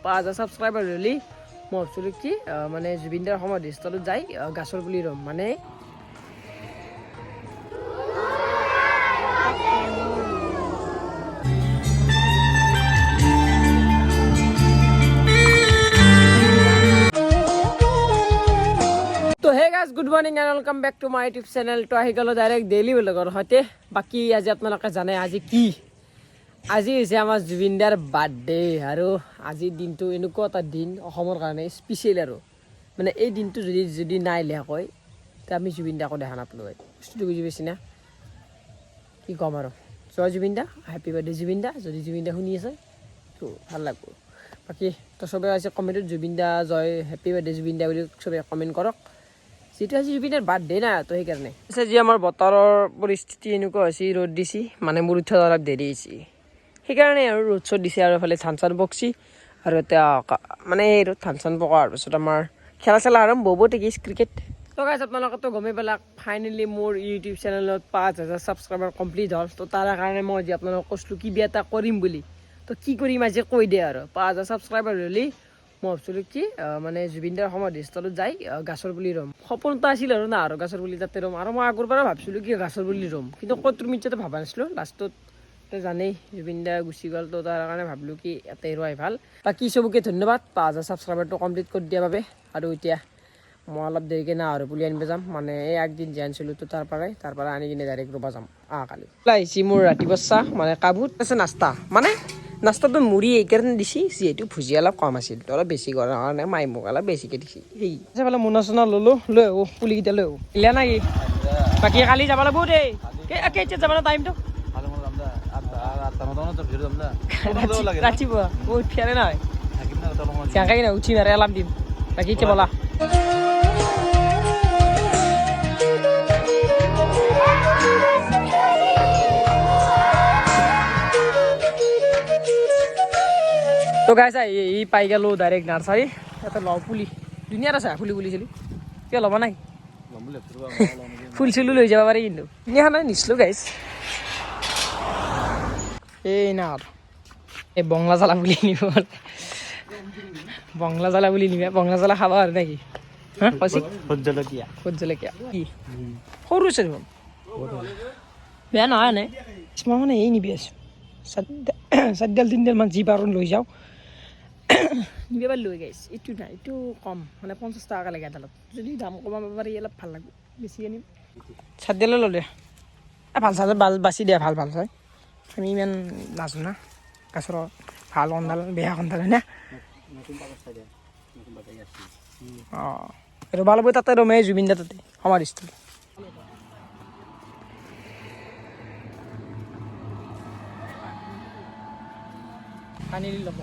5,000 subscriber হলি মই ভাবছিলো কি মানে জুবিনদাৰ সমাধিস্থলত যাই গাছৰ পুলি ৰুম মানে তো hey guys good morning and welcome back to my YouTube channel. তো আহি গ'লো ডাইৰেক্ট ডেইলি ব্লগৰ সৈতে। বাকী আজি আপোনালোকে জানে আজি কি, আজি হৈছে আমাৰ জুবিনদাৰ বাৰ্থডে আৰু আজিৰ দিনটো এনেকুৱা এটা দিন অসমৰ কাৰণে স্পেচিয়েল আৰু মানে এই দিনটো যদি নাইলে কয় তে আমি জুবিনদাকো দেখা নাপালোঁ হয়। বস্তুটো বুজি পাইছি না, কি ক'ম আৰু। জয় জুবিনদা, হেপী বাৰ্থডে জুবিনদা। যদি জুবিনদা শুনি আছে তো ভাল লাগব। বাকী তো চবে আছে কমেণ্টত জুবিনদা জয় হেপী বাৰ্থডে জুবিনদা বুলি চবে কমেণ্ট কৰক। যিটো আজি জুবিনৰ বাৰ্থডে না, তো সেইকাৰণে যি আমাৰ বতৰৰ পৰিস্থিতি এনেকুৱা হৈছে, ৰ'দ দিছে মানে মোৰ উঠাত অলপ দেৰি হৈছে, সেইকাৰণে আৰু ৰ'দ চ'দ দিছে আৰু এফালে ধান চান পকছি আৰু এতিয়া মানে এই ধান চান পকাৰ পিছত আমাৰ খেলা চেলা আৰম্ভ হ'ব। টেকিছ ক্ৰিকেট। তো গাইজ আপোনালোকেতো গমেই পেলাক ফাইনেলি মোৰ ইউটিউব চেনেলত 5,000 ছাবস্ক্ৰাইবাৰ কমপ্লিট হ'ল। তো তাৰ কাৰণে মই আজি আপোনালোকক কৈছিলোঁ কিবা এটা কৰিম বুলি। তো কি কৰিম আজি কৈ দিয়ে আৰু 5,000 ছাবস্ক্ৰাইবাৰ হ'লি মই ভাবছিলোঁ কি মানে জুবিনদাৰ সমাধিস্থলত যাই গাছৰ পুলি ৰুম। সপোন এটা আছিল আৰু না আৰু গাছৰ পুলি তাতে ৰুম। আৰু মই আগৰ পৰা ভাবছিলোঁ কি গাছৰ পুলি ৰুম, কিন্তু ক'ত ৰুম ইচ্ছাটো ভাবা নাছিলোঁ। লাষ্টত জানেই জুবিনদা গুচি গ'ল, তো তাৰ কাৰণে ভাবিলোঁ কি ইয়াতে ৰুৱাই ভাল। বাকী চবকে ধন্যবাদ 5,000 ছাবস্ক্ৰাইবাৰটো কমপ্লিট কৰি দিয়াৰ বাবে। আৰু এতিয়া মই অলপ দেৰিকৈ না আৰু পুলি আনিব যাম, মানে এই একদিন যে আনিছিলোঁ তো তাৰ পৰা আনি কিনে ডাইৰেক্ট ৰুব যাম কালি। আহিছে মোৰ ৰাতিপুৱা চাহ মানে কাবুত আছে নাস্তা, মানে নাস্তাটো মুড়ি এইকাৰণে দিছে যিহেতু ভুজি অলপ কম আছিল, তো অলপ বেছি কৰাৰ কাৰণে মাই মোক অলপ বেছিকৈ দিছে। সেই সেইফালে মোনা চোনা ল'লোঁ, লৈ আহোঁ পুলিকেইটা লৈ আহোঁ ইলা নাই। বাকী কালি যাব লাগিব দেই। কেইটাত যাব না টাইমটো? ৰাতিপুৱা বহুত ফিয়াৰে নহয় কেনেকৈ না উঠিম আৰু এলাৰ্ম দিম। বাকী এতিয়া ব'লা। তো গাইছ এই পাই গ'লোঁ ডাইৰেক্ট নাৰ্চাৰী। এটা লওঁ পুলি, ধুনীয়া আছে ফুলি চুলি। কিয় ল'বা নাই? ফুল চুলো লৈ যাব পাৰি, কিন্তু ধুনীয়া নাই নিছিলোঁ গাইছ। এই না এই বংলা জ্বালা বুলি নিব, বংলা জ্বালা বুলি নিবা। বংলা জ্বালা খাবা আৰু নেকি? হা কৈছে ভোট জলকীয়া কি সৰু আছে দেখোন, বেয়া নহয় নে? মই মানে এই নিবি আছোঁ চাৰিডাল তিনিডাল মান যি পাৰোঁ লৈ যাওঁ। নিব পাৰি লৈ গাইছ। এইটো নাই, এইটো কম মানে 50 টকা লাগে এডালত। যদি দাম কমাব পাৰি অলপ ভাল লাগিব, বেছি আনিম। চাৰিডালে ল'লে ভাল চাৰ্জত বাছি দিয়ে, ভাল চাই। আমি ইমান নাজো না গাছৰ ভাল কণ্ডাল বেয়া কণ্ডাল হয় না। অঁ ৰ'বা ল'ব তাতে ৰমে জুবিনদা তাতে সমাধিস্থল। পানী দি ল'ব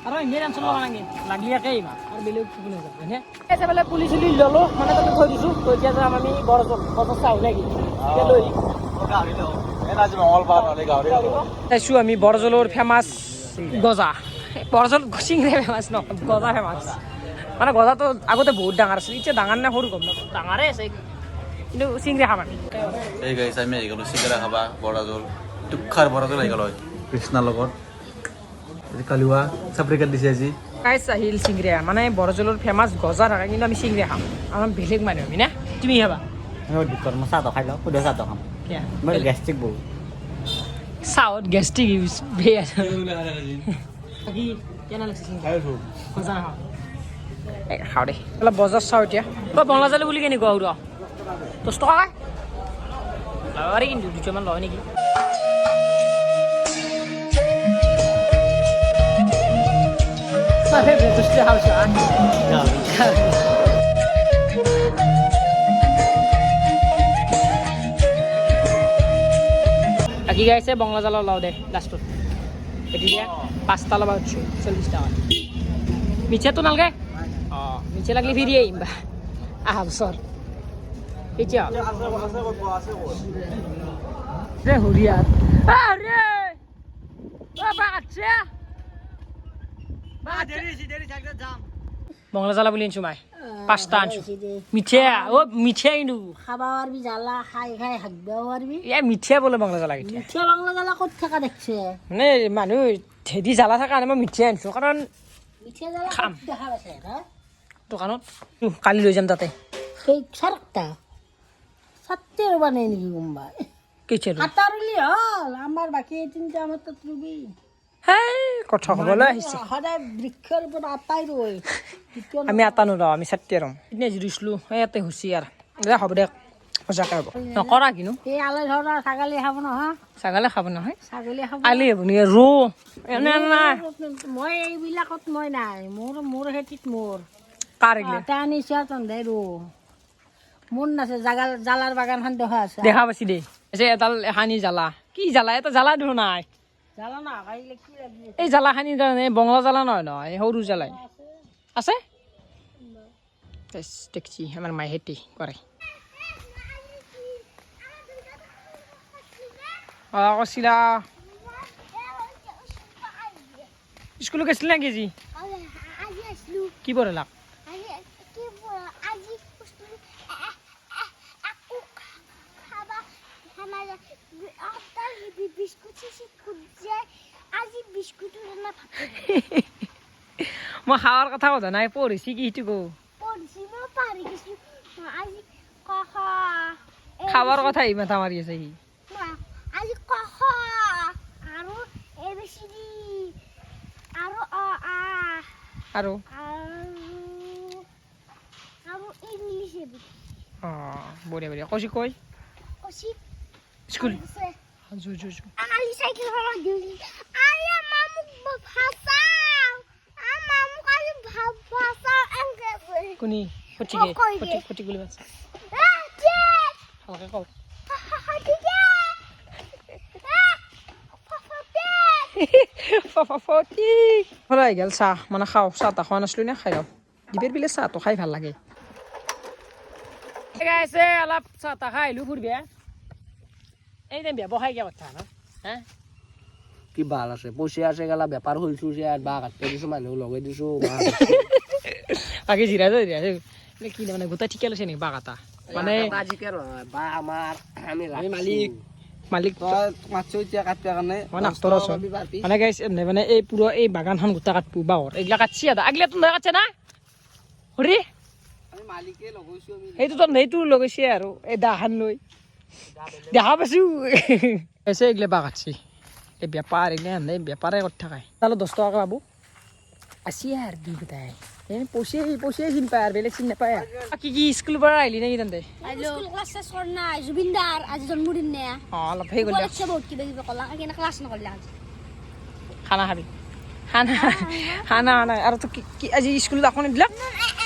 আৰু এনেই টেনশ্যন ল'ব নালাগে, লাগি একে ইমান আৰু বেলেগ কোনো যাব হয়নে? এইফালে পুলি চুলি ল'লোঁ, মানে তাতে থৈ দিছোঁ। তো এতিয়া যাম আমি বৰজল চাওঁ নেকি লৈ চাইছোঁ আমি বৰজলৰ ফেমাছ গজা। বৰজল চিংৰা ফেমাছ ন, গজা ফেমাছ। মানে গজাটো আগতে বহুত ডাঙৰ আছিল, এতিয়া ডাঙৰ নে সৰু গম নাপাওঁ, ডাঙৰে আছে কিন্তু চিংৰা খাম আমি। এই গাইছ আমি আহি গ'লোঁ চিংৰা খাবা বৰাজল। দুখাৰ বৰাজল আহি গ'ল হয় কৃষ্ণাৰ লগত। কালিৱা চাপৰিকাত দিছে আজি গাইছ আহিল চিংৰা, মানে বৰজলৰ ফেমাছ গজা থাকে, কিন্তু আমি চিংৰা খাম। আমাৰ বেলেগ মানুহ আমি না, তুমি খাবা? মই চাহটো খাই লওঁ, সুধা চাহটো খাম। মই গেষ্ট্ৰিক বহুত, চাহত গেষ্ট্ৰিক বেয়া। বাকী কেনে লাগিছে চিংৰা? গজা নাখাওঁ খাওঁ দেই, অলপ বজাৰ চাওঁ এতিয়া। বংলা জালি বুলি কেনেকুৱা সৰু 10 টকা ল'ব পাৰি, কিন্তু 200মান লয় নেকি? বাকী গাইছে বংলা জালৰ লওঁ দে লাষ্টত। এতিয়া 5টা ল'বা 40 টকা। মিঠাটো নালাগে? অঁ মিঠা লাগিলে ফিৰি আহিম বা আহা বছৰ। এতিয়া হৰিয়াত বঙলা জ্বালা বুলি আনিছো মাই 5টা আনিছো মিঠা ও মিঠা কিন্তু খাবা পারবি জ্বালা খাই খাই হাগবাও পারবি এ মিঠা বলে বঙলা জ্বালা কিটা মিঠা বাংলা জ্বালা ক'ত থাকা দেখছে মানে মানুহ হেদি জ্বালা থকা কাৰণে মই মিঠা আনিছো কাৰণ মিঠা জ্বালা খাম। ক'ত দেখা পাইছে হা দোকানত কালি লৈ যাম তাতে সেই সারটা সত্যের বানাই নাকি কোনবা কিছে আতারলি হল আমার বাকি এই তিনটা আমার তো রুবি হেই কথা ক'বলৈ আহিছে সদায় বৃক্ষের উপর আতাই রই আমি আটা নোলাওঁ আমি চাটি ৰম এনে জুৰিছিলো ইয়াতে হুচি আৰু দে হ'ব দে সঁচাকৈ হ'ব নকৰা কিনো এই আলে ধৰা ছাগলী খাব নহয় ছাগলে খাব নহয় ছাগলী খাব আলি হ'ব নেকি ৰো এনে নাই মই এইবিলাকত মই নাই মোৰ মোৰ খেতিত মোৰ কাৰ এগিলে আটা আনিছে তন্ধে ৰো মোৰ নাছে জালাৰ বাগানখন দেখা আছে দেখা পাইছি দেই যে এডাল এখানি জ্বালা কি জ্বালা এটা জ্বালা দেখোন নাই জালা না খাইলে কি লাগি এই জ্বালাখানিৰ কাৰণে বঙলা জ্বালা নহয় নহয় এই সৰু জ্বালাই আছে দেখছি আমাৰ মায়ে খেতি কৰে কৈছিলা স্কুলত গৈছিল নেকি আজি আজি আসলো কি পঢ়িলাক আজি কি আজি আকু খাবা খানা আপনার বিস্কুট শিখুত যে আজি বিস্কুট রান্না মই খাৱাৰ কথা সোধা নাই পঢ়িছি কি সিটো কওঁ পড়ছি মই পাৰি গেছি আজি কখ খাৱাৰ কথা ই মাথা মাৰি আছে সি আজি কখ আৰু এবিসিডি আৰু অ আ আৰু আৰু ইংলিশে অঁ বঢ়িয়া বঢ়িয়া কৈছি কৈ কছি স্কুল আছে জু জু জু Ali সাইকেল হলো দিলি আরে মামু ভাষাও মামু কালি ভাষা আঙ্কে কোনি ফটিকে কৈ দে। ফটিক বুলি মাছ ভালকৈ কওঁ ফটিক হৈ গ'ল চাহ মানে খাওঁ চাহ তাহ খোৱা নাছিলোঁ নে খাই লওঁ দিবেৰ বিলে চাহটো খাই ভাল লাগে আছে অলপ চাহ তাহ খাই আহিলোঁ ফুৰিব এই যে ব্যৱসায় কিয় কথা ন হা কি ভাল আছে পইচা আছে গেলা বেপাৰ হৈছো যে বাঁহ কাটিব দিছো মানুহ লগাই দিছো বাকী জিৰাই কি মানে গোটেই ঠিকে লৈছে নেকি বাঘ এটা মানে বা আমাৰ আমি মালিক মালিক মাছো এতিয়া কাটিবৰ কাৰণে মানে আঁতৰ আছো মানে গাইছ মানে এই পুৰো এই বাগানখন গোটা কাটবো বাহৰ এইগিলা কাটছি আদা আগলে তো কাটছে না হৰি আমি মালিকে লগাইছো আমি সেইটো তো সেইটো লগাইছে আৰু এই দাহান লৈ দেখা পাইছো এসে এইগিলা বাঘ কাটছি এই বেপাৰ এইগিলা এনে বেপাৰে কৰি থাকাই তাহলে 10 টকা পাবো আসি আর কি কোথায় এই পয়সা চিন পায় আর বেলেগ চিন নাপায় কি কি স্কুল পৰা আহিলি নেকি তন্তে স্কুল ক্লাছ শেষ কৰা নাই জুবিনদাৰ আজি জন্মদিন নে অলপ সেই গ'ল কলেজে বহুত কিবা কিবি কলা কিনে ক্লাছ নকৰিলা আজি খানা খাবি খানা খানা খানা আৰু তো কি আজি স্কুলত এখন দিলাক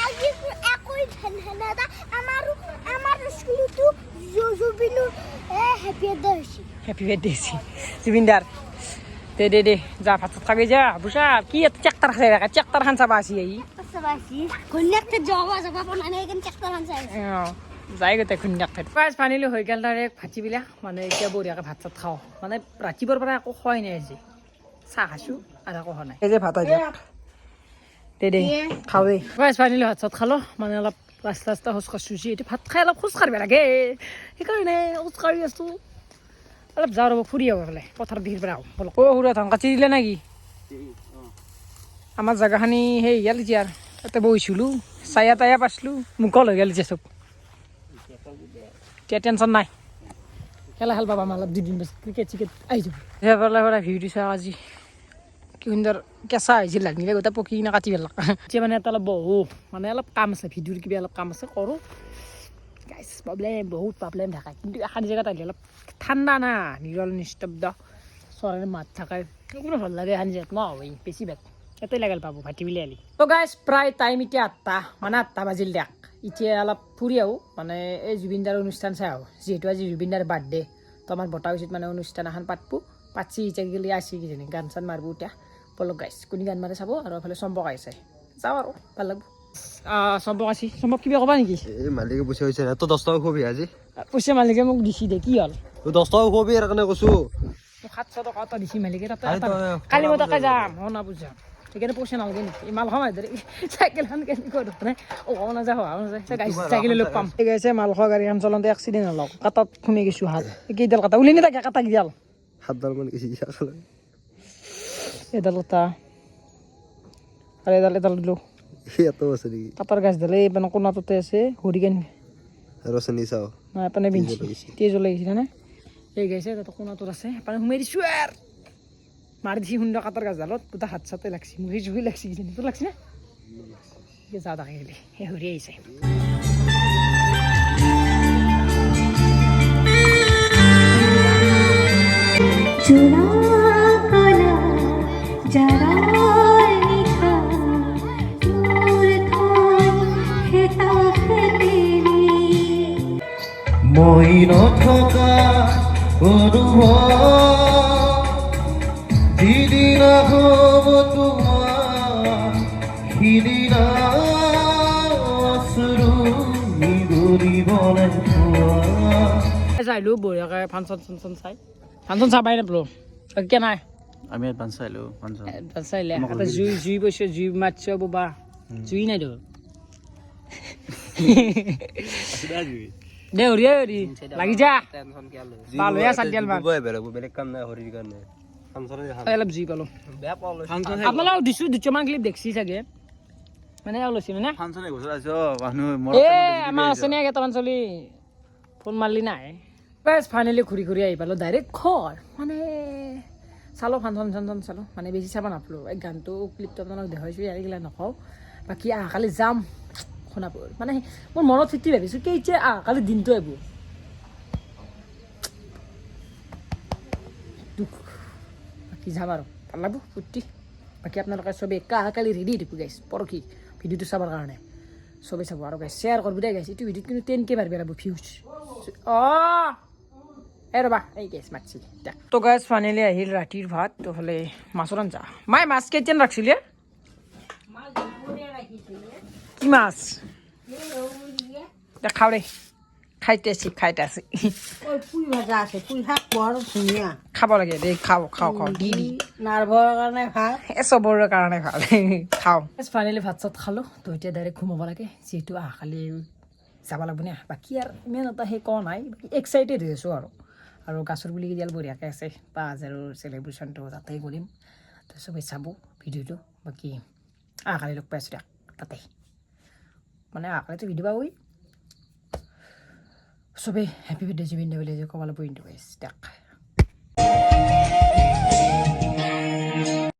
আজি একই ধেনধেনা আমাৰ স্কুলটো জুবিনু হেপী বাৰ্থডে হৈছে হ্যাপি বার্থডে জুবিনদার দে যা ভাত খাবি যা বুঝা কি এত চাক্তার খাই রাখা চাক্তার খান চাবা আসি এই পাছাবাছি কন্যাকতে যাওয়া যাবা বনাই কেন চেষ্টা হান চাই যাই গোটেই খুন্দাক ঠাইত পাঁচ পানীলৈ হৈ গ'ল ডাইৰেক্ট ভাজিবিলাক মানে এতিয়া বঢ়িয়াকৈ ভাত চাত খাওঁ মানে ৰাতিপুৱাৰ পৰা একো খোৱাই নাই আজি চাহ খাইছোঁ আৰু একো খোৱা নাই এই যে ভাত দে খাওঁ দেই পাঁচ পানীলৈ ভাত চাত খালোঁ মানে অলপ ৰাস্তা খোজ কাঢ়িছোঁ এতিয়া ভাত খাই অলপ খোজ কাঢ়িব লাগে সেইকাৰণে খোজ কাঢ়ি আছোঁ অলপ যাওঁ ৰ'ব ফুৰি আহিব বোলে পথাৰত দিশৰ পৰা বলক সুৰা ধান কাটি দিলে নেকি আমাৰ জেগাখিনি সেই গেল এতিয়া তাতে বহিছিলোঁ চায়া তায়া পাইছিলোঁ মুকল হৈ গ'ল এতিয়া চব এতিয়া টেনশ্যন নাই খেলা খেল পাবা আমাৰ অলপ দুদিন পাছত ক্ৰিকেট চিকেট আহি যাব সেইফালে ভিউ দিছা আজি কি সুন্দৰ কেঁচা হৈছিল লাগিলে গোটেই পকি কিনে কাটি পেলাক এতিয়া মানে এটা অলপ বহু মানে অলপ কাম আছে ভিডিঅ'ৰ কিবা অলপ কাম আছে কৰোঁ গাইছ প্ৰব্লেম বহুত প্ৰব্লেম থাকে কিন্তু এখন জেগাত আহিলে অলপ ঠাণ্ডা না নিৰল নিস্তব্ধ চৰাইৰ মাত থাকে কোনো ভাল লাগে এখন জেগাত নহয় বেছি ভাল এটাই লাগিল পাব ভাটি বুলি আলি তো গাইছ প্ৰায় টাইম এতিয়া 8টা মানে 8টা বাজিল দেখ এতিয়া অলপ ফুৰি আহোঁ মানে এই জুবিনদাৰ অনুষ্ঠান চাই আহোঁ যিহেতু আজি জুবিনদাৰ বাৰ্থডে তো আমাৰ বটা উচিত মানে অনুষ্ঠান এখন পাতছি এতিয়া গেলি আসি কিজানি গান চান মাৰিব এতিয়া বলক গাইছ কোনে গান মাৰে চাব আৰু এফালে চম্পক আহিছে যাওঁ আৰু ভাল লাগব চম্পক আছি চম্পক কিবা ক'বা নেকি এই মালিকে পইচা হৈছে তো 10 টকা খুৱাবি আজি পইচা মালিকে মোক দিছি দে কি হ'ল 10 টকা খুৱাবি ইয়াৰ কাৰণে কৈছো মোক 700 টকা এটা দিছি মালিকে তাতে কালি মই তাকে যাম নাবুজা সেইকাৰণে পইচা নালাগে নেকি এই মালখন ধৰে চাইকেলখন কেনেকৈ কৰোঁ মানে নাযায় হোৱা নাযায় চাইকেলে লগ পাম ঠিক আছে মালখোৱা গাড়ীখন চলাওঁতে এক্সিডেণ্ট হ'ল কাটাত সোমাই গৈছোঁ হাত কেইডাল কাটা উলিয়াই থাকে কাটা কেইডাল এডাল কাটা আৰু এডাল দিলোঁ কাটাৰ গাছডাল এই মানে কোণাটোতে আছে হৰিকেন নাই এপানে বিঞ্চি তেজ ওলাই গৈছে নে এই গাইছে তাতে কোণাটোত আছে এপানে সোমাই দিছোঁ আৰু মাৰি দিছি সুন্দৰ কাটাৰ গাছডালত গোটেই হাত চাতে লাগছি মোৰ সেই জুই লাগছি তোৰ লাগছি নে যা তাকে গেলি সেই হৰি আহিছে মই নথকা অনুভৱ যিদিনা হ'ব তোমাৰ সিদিনা আছৰু নিগৰিবলৈ পোৱা চাইলোঁ বঢ়িয়াকৈ ফাংচন চাবাই নাপালোঁ কিয় নাই আমি এডভান্স চাইলোঁ ফাংচন চাইলে এটা জুই পইছে জুই মাতছ বাবা জুই নাই তো দে হৰি লাগি যা পালো চাৰিয়াল মান বেলেগ কাম নাই হৰিৰ কাৰণে অলপ জুই পালোঁ বেয়া পালোঁ আপোনালোকক দিছোঁ দুটামান ক্লিপ দেখছি চাগে মানে ওলাইছে মানে ফাংচনে গৈছিল আছো মানুহ আমাৰ আছে নে কেইটামান চলি ফোন মাৰলি নাই বাছ ফাইনেলি ঘূৰি আহি পালোঁ ডাইৰেক্ট ঘৰ মানে চালোঁ ফাংচন চালোঁ মানে বেছি চাব নাপালোঁ এই গানটো ক্লিপটো আপোনালোক দেখাইছোঁ ইয়াৰিগিলা নকওঁ বাকী কালি যাম সোণাপুৰ মানে মোৰ মনত ফিটি ভাবিছোঁ কি এতিয়া কালি দিনটো আহিব দুখ বাকী যাম আৰু ভাল লাগব ফূৰ্তি বাকী আপোনালোকে চবেই কালি ৰেডি থাকিব গাইছ পৰহি ভিডিঅ'টো চাবৰ কাৰণে চবেই চাব আৰু গাইছ শ্বেয়াৰ কৰিব দেই গাইছ এইটো ভিডিঅ'ত কিন্তু 10K মাৰিব লাগিব ভিউজ এই ৰ'বা এই গেছ মাতছি তো গাইছ ফাইনেলি আহিল ৰাতিৰ ভাত তো হ'লে মাছৰ আঞ্জা মাই মাছ কেইটান ৰাখিছিলে কি মাছ খাওঁ দেই খাইতে আছি পুই ভাজা আছে পুই শাক বৰ ধুনীয়া খাব লাগে দেই খাওঁ দি নাৰ্ভৰ কাৰণে ভাল চবৰে কাৰণে ভাল খাওঁ ফাইনেলি ভাত চাত খালোঁ তো এতিয়া ডাইৰেক্ট ঘুমাব লাগে যিহেতু কালি যাব লাগিব নে বাকী আৰু ইমান এটা সেই কোৱা নাই বাকী এক্সাইটেড হৈ আছোঁ আৰু গাছৰ বুলি কেইডাল বঢ়িয়াকৈ আছে 5000ৰ চেলিব্ৰেশ্যনটো তাতেই কৰিম তো চবেই চাব ভিডিঅ'টো বাকী কালি লগ পাই আছোঁ দিয়ক তাতে মানে কালিতো ভিডিঅ' পাবই চবেই হেপী বাৰ্থডে জুবিন দা বুলি ক'বলৈ পইণ্টটো পাইছে দিয়ক